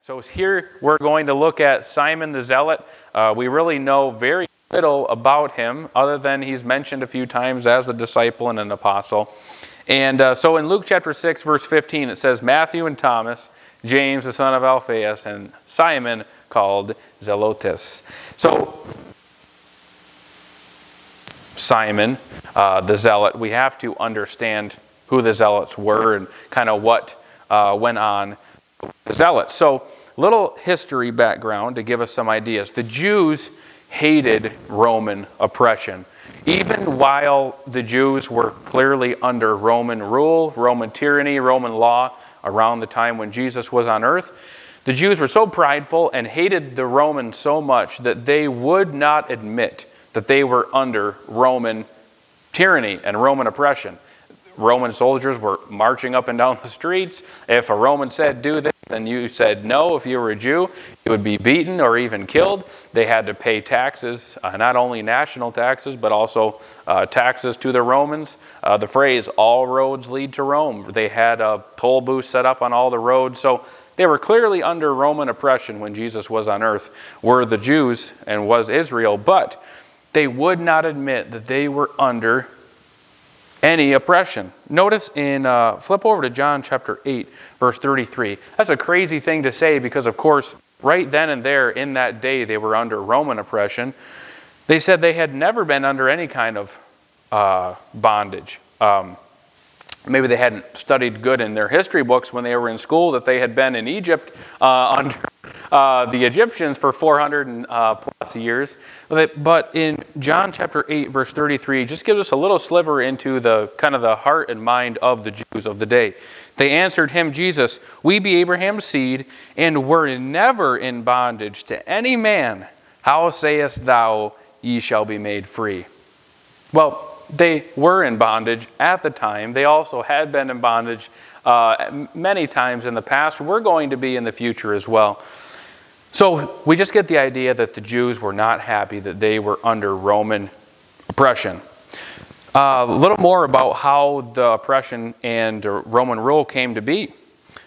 So here we're going to look at Simon the Zealot. We really know very little about him other than he's mentioned a few times as a disciple and an apostle. And so in Luke chapter 6, verse 15, it says, Matthew and Thomas, James the son of Alphaeus, and Simon called Zelotes. So Simon, the Zealot, we have to understand who the Zealots were and kind of what went on with the Zealots. So little history background to give us some ideas. The Jews hated Roman oppression. Even while the Jews were clearly under Roman rule, Roman tyranny, Roman law around the time when Jesus was on earth, the Jews were so prideful and hated the Romans so much that they would not admit that they were under Roman tyranny and Roman oppression. Roman soldiers were marching up and down the streets. If a Roman said, do this, and you said no, if you were a Jew, you would be beaten or even killed. They had to pay taxes, not only national taxes, but also taxes to the Romans. The phrase, all roads lead to Rome. They had a toll booth set up on all the roads. So they were clearly under Roman oppression when Jesus was on earth, were the Jews and was Israel. But they would not admit that they were under any oppression. Notice flip over to John chapter 8, verse 33. That's a crazy thing to say because, of course, right then and there in that day they were under Roman oppression. They said they had never been under any kind of bondage. Maybe they hadn't studied good in their history books when they were in school that they had been in Egypt under the Egyptians for 400 plus years. But in John chapter 8, verse 33, just gives us a little sliver into the kind of the heart and mind of the Jews of the day. They answered him, Jesus, we be Abraham's seed, and were never in bondage to any man. How sayest thou, ye shall be made free? Well, they were in bondage at the time. They also had been in bondage many times in the past. We're going to be in the future as well. So we just get the idea that the Jews were not happy that they were under Roman oppression. A little more about how the oppression and Roman rule came to be.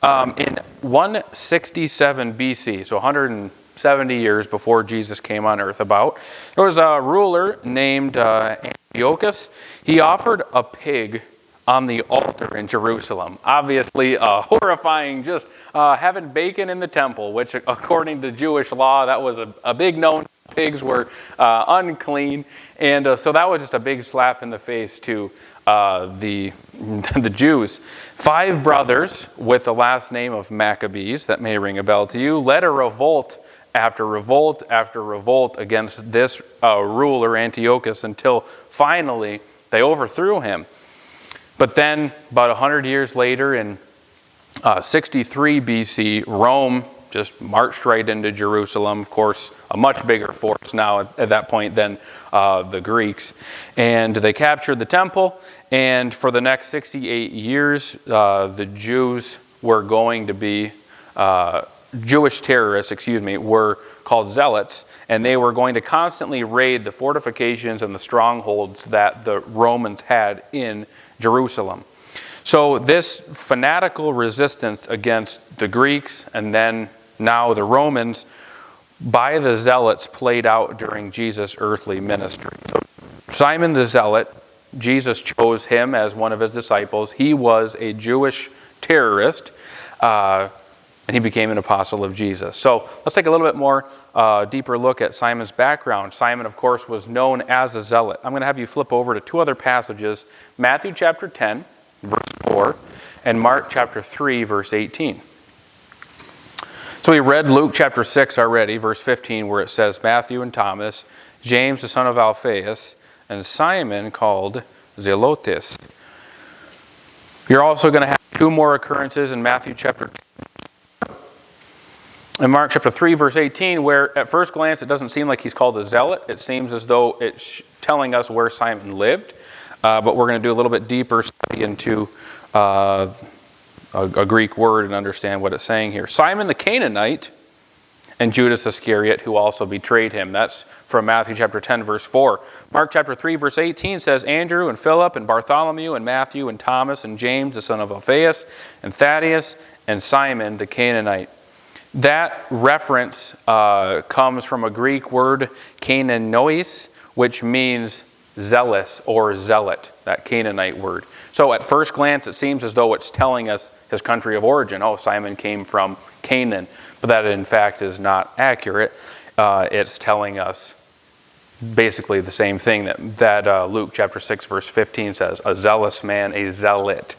In 167 BC, so 170 years before Jesus came on earth there was a ruler named Antiochus. He offered a pig on the altar in Jerusalem. Obviously horrifying, just having bacon in the temple, which according to Jewish law, that was a big no. Pigs were unclean, and so that was just a big slap in the face to the Jews. 5 brothers with the last name of Maccabees, that may ring a bell to you, led a revolt after revolt after revolt against this ruler Antiochus until finally they overthrew him. But then about 100 years later in 63 BC, Rome just marched right into Jerusalem. Of course, a much bigger force now at that point than the Greeks. And they captured the temple, and for the next 68 years, the Jews were going to be Jewish terrorists, were called zealots, and they were going to constantly raid the fortifications and the strongholds that the Romans had in Jerusalem. So this fanatical resistance against the Greeks and then now the Romans by the zealots played out during Jesus' earthly ministry. So Simon the Zealot, Jesus chose him as one of his disciples. He was a Jewish terrorist, and he became an apostle of Jesus. So let's take a little bit more deeper look at Simon's background. Simon, of course, was known as a zealot. I'm going to have you flip over to 2 other passages, Matthew chapter 10, verse 4, and Mark chapter 3, verse 18. So we read Luke chapter 6 already, verse 15, where it says, Matthew and Thomas, James the son of Alphaeus, and Simon called Zelotes. You're also going to have 2 more occurrences in Matthew chapter 10 and Mark chapter 3, verse 18, where at first glance it doesn't seem like he's called a zealot. It seems as though it's telling us where Simon lived. But we're going to do a little bit deeper study into a Greek word and understand what it's saying here. Simon the Canaanite and Judas Iscariot, who also betrayed him. That's from Matthew chapter 10, verse 4. Mark chapter 3, verse 18 says, Andrew and Philip and Bartholomew and Matthew and Thomas and James the son of Alphaeus and Thaddeus and Simon the Canaanite. That reference comes from a Greek word, kainos, which means zealous or zealot, that Canaanite word. So at first glance, it seems as though it's telling us his country of origin. Oh, Simon came from Canaan. But that, in fact, is not accurate. It's telling us basically the same thing that Luke chapter 6, verse 15 says, a zealous man, a zealot.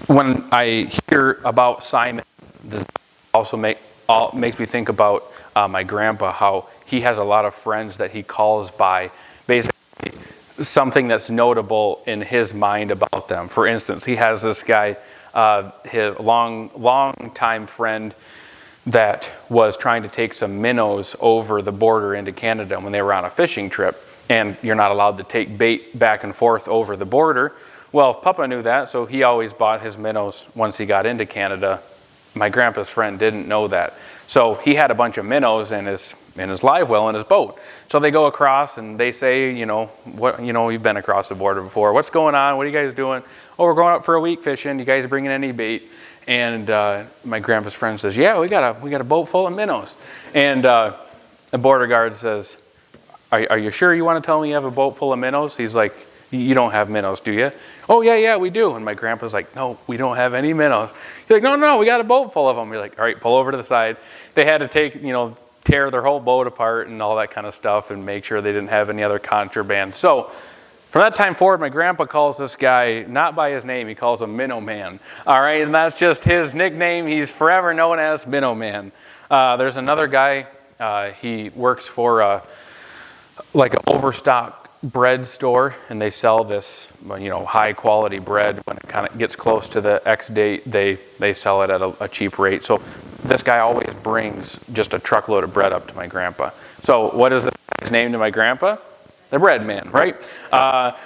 When I hear about Simon, this also makes me think about my grandpa, how he has a lot of friends that he calls by basically something that's notable in his mind about them. For instance, he has this guy, his long time friend, that was trying to take some minnows over the border into Canada when they were on a fishing trip. And you're not allowed to take bait back and forth over the border. Well, Papa knew that, so he always bought his minnows once he got into Canada. My grandpa's friend didn't know that. So he had a bunch of minnows in his live well in his boat. So they go across and they say, you've been across the border before. What's going on? What are you guys doing? Oh, we're going up for a week fishing. You guys bringing any bait? And my grandpa's friend says, yeah, we got a boat full of minnows. And the border guard says, are you sure you want to tell me you have a boat full of minnows? He's like, you don't have minnows, do you? Oh, yeah, we do. And my grandpa's like, no, we don't have any minnows. He's like, no, we got a boat full of them. We're like, all right, pull over to the side. They had to tear their whole boat apart and all that kind of stuff and make sure they didn't have any other contraband. So from that time forward, my grandpa calls this guy not by his name. He calls him Minnow Man. All right, and that's just his nickname. He's forever known as Minnow Man. There's another guy. He works for like an overstock bread store, and they sell this high quality bread. When it kind of gets close to the X date, they sell it at a cheap rate. So this guy always brings just a truckload of bread up to my grandpa. So what is his name to my grandpa? The bread man, right?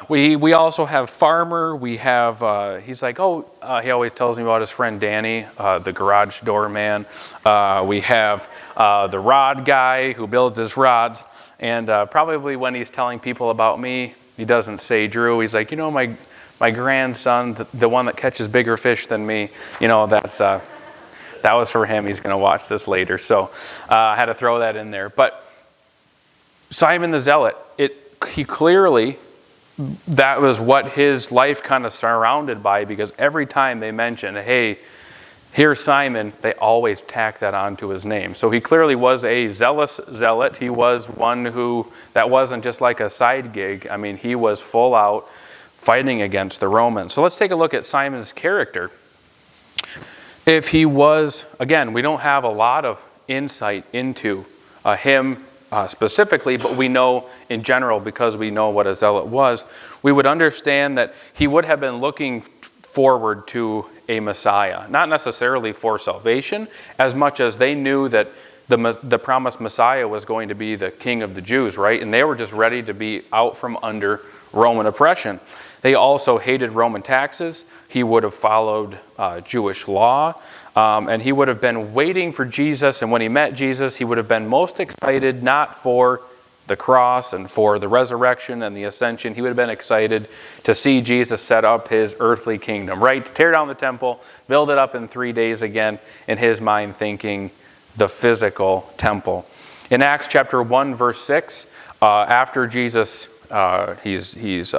We also have Farmer. We have, he's like, he always tells me about his friend Danny, the garage door man. We have the rod guy who builds his rods. And probably when he's telling people about me, he doesn't say Drew. He's like, my grandson, the one that catches bigger fish than me, that was for him. He's going to watch this later. So I had to throw that in there. But Simon the Zealot, he clearly, that was what his life kind of surrounded by, because every time they mention, hey, here's Simon, they always tack that onto his name. So he clearly was a zealous zealot. He was one that wasn't just like a side gig. I mean, he was full out fighting against the Romans. So let's take a look at Simon's character. If he was, again, we don't have a lot of insight into him specifically, but we know in general, because we know what a zealot was, we would understand that he would have been looking forward to a Messiah, not necessarily for salvation, as much as they knew that the promised Messiah was going to be the King of the Jews, right? And they were just ready to be out from under Roman oppression. They also hated Roman taxes. He would have followed Jewish law, and he would have been waiting for Jesus. And when he met Jesus, he would have been most excited not for the cross and for the resurrection and the ascension. He would have been excited to see Jesus set up his earthly kingdom, right? To tear down the temple, build it up in 3 days again, in his mind thinking the physical temple. In Acts chapter 1, verse 6, after Jesus, he's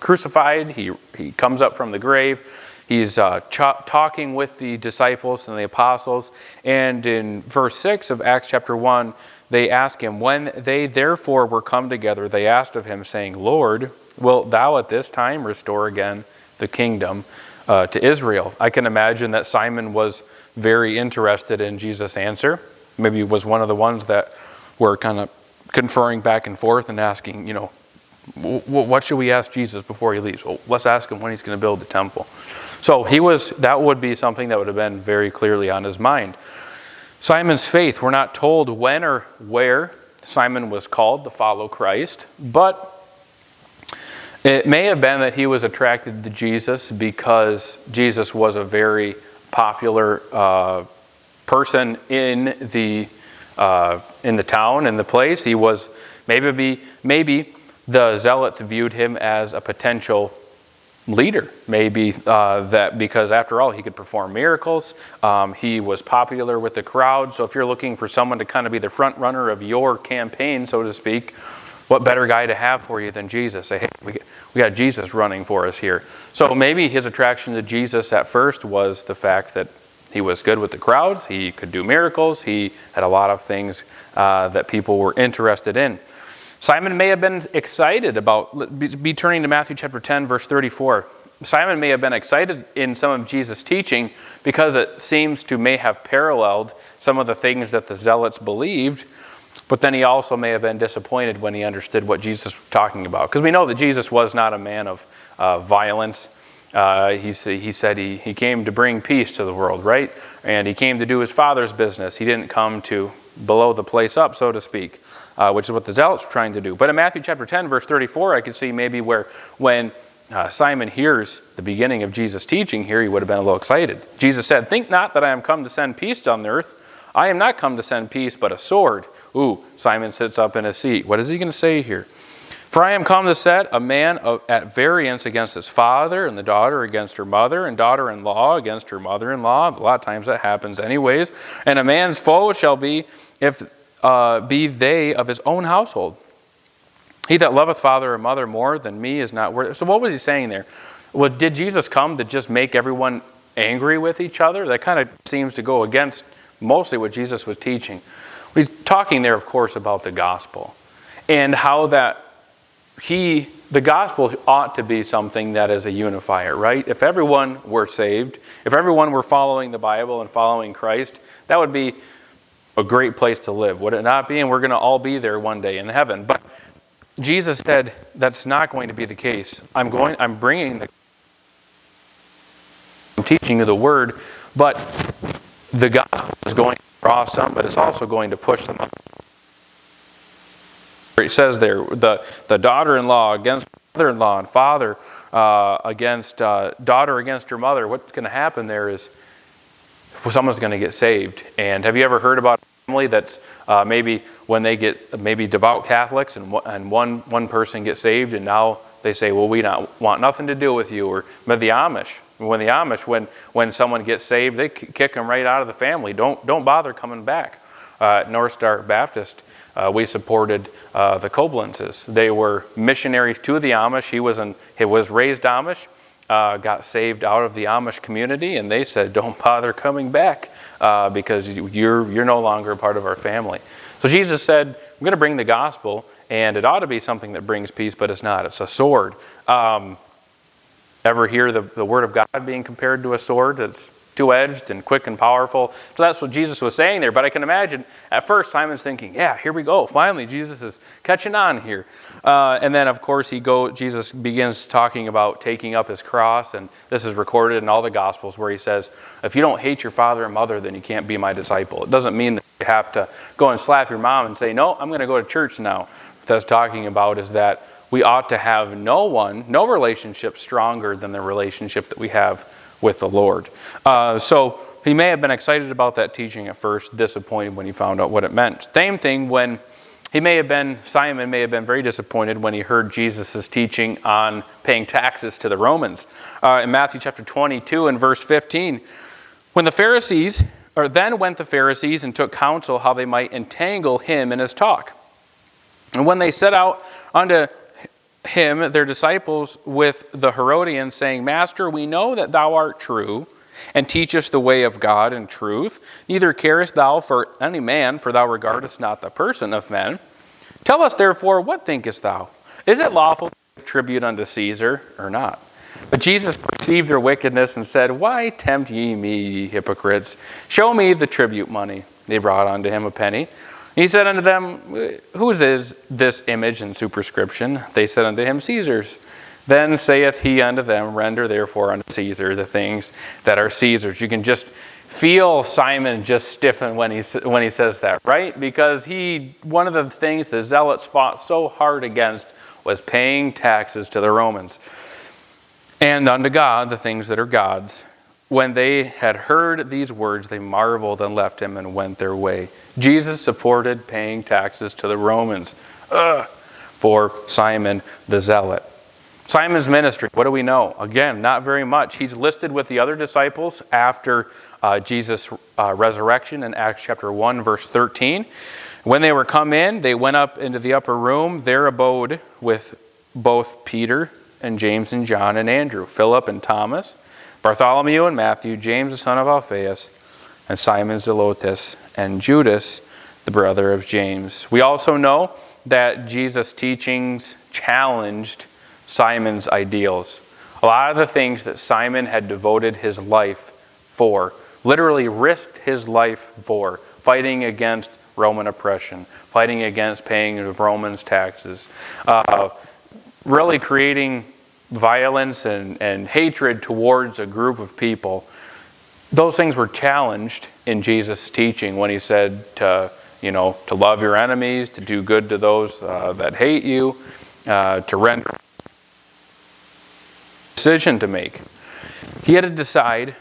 crucified, he comes up from the grave, he's talking with the disciples and the apostles, and in verse 6 of Acts chapter 1, they ask him, when they therefore were come together, they asked of him, saying, Lord, wilt thou at this time restore again the kingdom to Israel? I can imagine that Simon was very interested in Jesus' answer. Maybe he was one of the ones that were kind of conferring back and forth and asking, what should we ask Jesus before he leaves? Well, let's ask him when he's going to build the temple. So that would be something that would have been very clearly on his mind. Simon's faith, we're not told when or where Simon was called to follow Christ, but it may have been that he was attracted to Jesus because Jesus was a very popular person in the town, in the place. He was maybe the zealots viewed him as a potential leader. Maybe that because after all, he could perform miracles. He was popular with the crowd. So if you're looking for someone to kind of be the front runner of your campaign, so to speak, what better guy to have for you than Jesus? Say, hey, we got Jesus running for us here. So maybe his attraction to Jesus at first was the fact that he was good with the crowds. He could do miracles. He had a lot of things that people were interested in. Simon may have been excited about, be turning to Matthew chapter 10, verse 34. Simon may have been excited in some of Jesus' teaching because it seems to may have paralleled some of the things that the Zealots believed, but then he also may have been disappointed when he understood what Jesus was talking about. Because we know that Jesus was not a man of violence. He said he came to bring peace to the world, right? And he came to do his Father's business. He didn't come to blow the place up, so to speak, which is what the Zealots were trying to do. But in Matthew chapter 10, verse 34, I could see maybe where when Simon hears the beginning of Jesus' teaching here, he would have been a little excited. Jesus said, "Think not that I am come to send peace on the earth. I am not come to send peace, but a sword." Ooh, Simon sits up in his seat. What is he going to say here? "For I am come to set a man at variance against his father, and the daughter against her mother, and daughter-in-law against her mother-in-law." A lot of times that happens anyways. "And a man's foe shall be they of his own household. He that loveth father or mother more than me is not worthy." So what was he saying there? Well, did Jesus come to just make everyone angry with each other? That kind of seems to go against mostly what Jesus was teaching. He's talking there, of course, about the gospel and how that the gospel ought to be something that is a unifier, right? If everyone were saved, if everyone were following the Bible and following Christ, that would be a great place to live, would it not be? And we're going to all be there one day in heaven. But Jesus said that's not going to be the case. I'm teaching you the word, but the gospel is going to draw some, but it's also going to push them up. It says there, the daughter-in-law against mother-in-law, and father against daughter against her mother. What's going to happen there is someone's going to get saved. And have you ever heard about a family that's maybe when they get maybe devout Catholics and one person gets saved, and now they say, well, we don't want nothing to do with you. Or but the Amish, when someone gets saved, they kick them right out of the family. Don't bother coming back. North Star Baptist, we supported the Koblentzes. They were missionaries to the Amish. He was raised Amish, got saved out of the Amish community, and they said, don't bother coming back because you're no longer a part of our family. So Jesus said, I'm going to bring the gospel, and it ought to be something that brings peace, but it's not. It's a sword. Ever hear the word of God being compared to a sword that's two-edged and quick and powerful? So that's what Jesus was saying there. But I can imagine at first Simon's thinking, yeah, here we go. Finally, Jesus is catching on here. And then, of course, Jesus begins talking about taking up his cross. And this is recorded in all the Gospels where he says, if you don't hate your father and mother, then you can't be my disciple. It doesn't mean that you have to go and slap your mom and say, no, I'm going to go to church now. What that's talking about is that we ought to have no relationship stronger than the relationship that we have with the Lord. So he may have been excited about that teaching at first, disappointed when he found out what it meant. Same thing when Simon may have been very disappointed when he heard Jesus' teaching on paying taxes to the Romans. In Matthew chapter 22 and verse 15, then went the Pharisees and took counsel how they might entangle him in his talk. And when they set out unto him, their disciples with the Herodians, saying, Master, we know that thou art true, and teachest the way of God in truth. Neither carest thou for any man, for thou regardest not the person of men. Tell us therefore, what thinkest thou? Is it lawful to give tribute unto Caesar, or not? But Jesus perceived their wickedness, and said, Why tempt ye me, ye hypocrites? Show me the tribute money. They brought unto him a penny. He said unto them, Whose is this image and superscription? They said unto him, Caesar's. Then saith he unto them, Render therefore unto Caesar the things that are Caesar's. You can just feel Simon just stiffen when he says that, right? Because one of the things the Zealots fought so hard against was paying taxes to the Romans. And unto God the things that are God's. When they had heard these words, they marveled and left him and went their way. Jesus supported paying taxes to the Romans for Simon the Zealot. Simon's ministry, what do we know? Again, not very much. He's listed with the other disciples after Jesus' resurrection in Acts chapter 1, verse 13. When they were come in, they went up into the upper room. There abode with both Peter and James and John and Andrew, Philip and Thomas, Bartholomew and Matthew, James the son of Alphaeus, and Simon Zelotes, and Judas, the brother of James. We also know that Jesus' teachings challenged Simon's ideals. A lot of the things that Simon had devoted his life for, literally risked his life for, fighting against Roman oppression, fighting against paying the Romans taxes, really creating violence and hatred towards a group of people. Those things were challenged in Jesus' teaching when he said to love your enemies, to do good to those that hate you, to render decision to make. He had to decide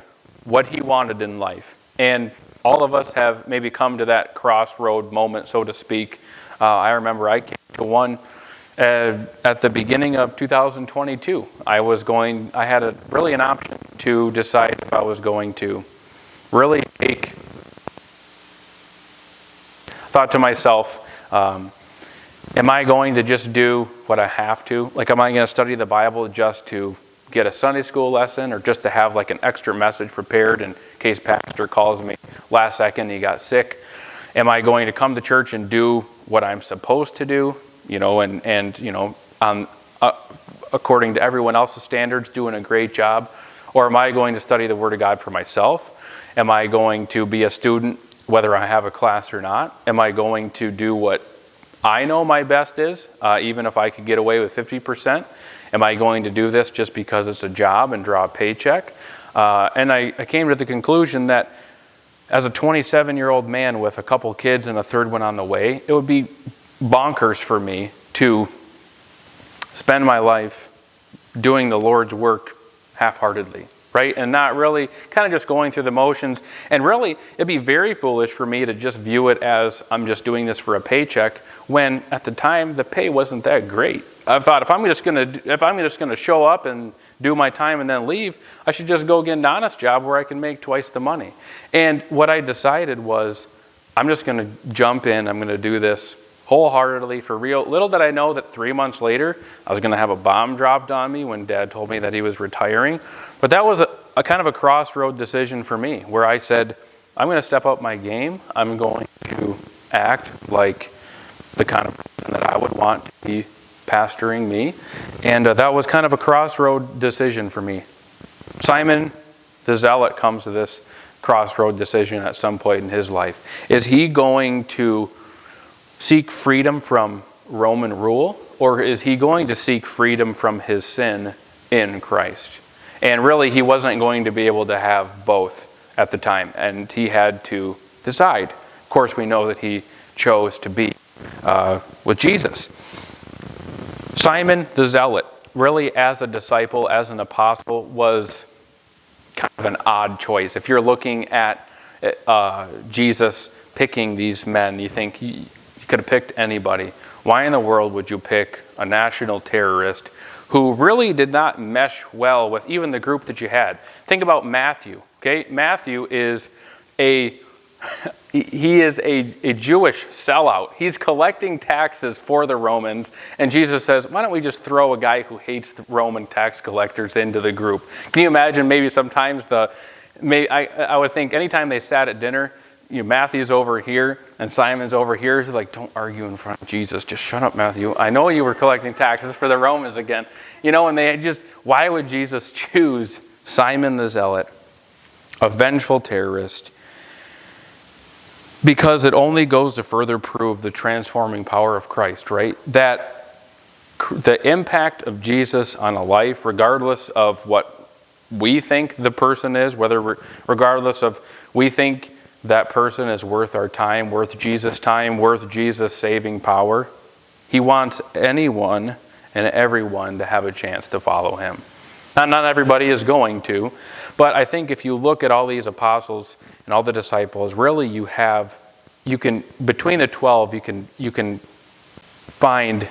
what he wanted in life. And all of us have maybe come to that crossroad moment, so to speak. I remember I came to one at the beginning of 2022. I had really an option to decide if I was going to really thought to myself, am I going to just do what I have to? Like, am I going to study the Bible just to get a Sunday school lesson, or just to have like an extra message prepared in case pastor calls me last second and he got sick? Am I going to come to church and do what I'm supposed to do, according to everyone else's standards, doing a great job? Or am I going to study the Word of God for myself? Am I going to be a student whether I have a class or not? Am I going to do what I know my best is, even if I could get away with 50%? Am I going to do this just because it's a job and draw a paycheck? And I came to the conclusion that as a 27-year-old man with a couple kids and a third one on the way, it would be bonkers for me to spend my life doing the Lord's work half-heartedly, right? And not really, kind of just going through the motions. And really, it'd be very foolish for me to just view it as I'm just doing this for a paycheck, when at the time the pay wasn't that great. I thought if I'm just going to show up and do my time and then leave, I should just go get an honest job where I can make twice the money. And what I decided was, I'm just going to jump in. I'm going to do this wholeheartedly for real. Little did I know that 3 months later, I was going to have a bomb dropped on me when Dad told me that he was retiring. But that was a kind of a crossroad decision for me, where I said, I'm going to step up my game. I'm going to act like the kind of person that I would want to be pastoring me. And that was kind of a crossroad decision for me. Simon the Zealot comes to this crossroad decision at some point in his life. Is he going to seek freedom from Roman rule, or is he going to seek freedom from his sin in Christ? And really, he wasn't going to be able to have both at the time, and he had to decide. Of course, we know that he chose to be with Jesus. Simon the Zealot, really as a disciple, as an apostle, was kind of an odd choice. If you're looking at Jesus picking these men, you think he could have picked anybody. Why in the world would you pick a national terrorist who really did not mesh well with even the group that you had? Think about Matthew. Okay, Matthew is a Jewish sellout. He's collecting taxes for the Romans, and Jesus says, why don't we just throw a guy who hates the Roman tax collectors into the group? Can you imagine maybe sometimes I would think anytime they sat at dinner, Matthew's over here and Simon's over here. He's like, don't argue in front of Jesus. Just shut up, Matthew. I know you were collecting taxes for the Romans again. And why would Jesus choose Simon the Zealot, a vengeful terrorist? Because it only goes to further prove the transforming power of Christ, right? That the impact of Jesus on a life, regardless of what we think the person is, regardless of we think that person is worth our time, worth Jesus' time, worth Jesus' saving power. He wants anyone and everyone to have a chance to follow him. Not everybody is going to, but I think if you look at all these apostles and all the disciples, really between the 12, you can find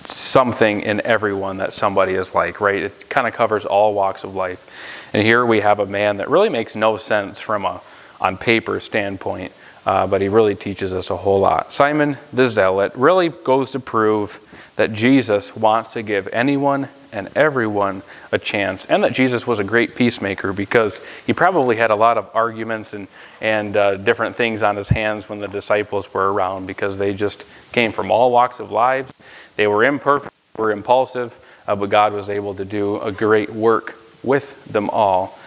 something in everyone that somebody is like, right? It kind of covers all walks of life. And here we have a man that really makes no sense from a on paper standpoint, but he really teaches us a whole lot. Simon the Zealot really goes to prove that Jesus wants to give anyone and everyone a chance, and that Jesus was a great peacemaker, because he probably had a lot of arguments and different things on his hands when the disciples were around, because they just came from all walks of life. They were imperfect, were impulsive, but God was able to do a great work with them all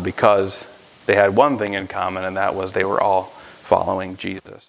because they had one thing in common, and that was they were all following Jesus.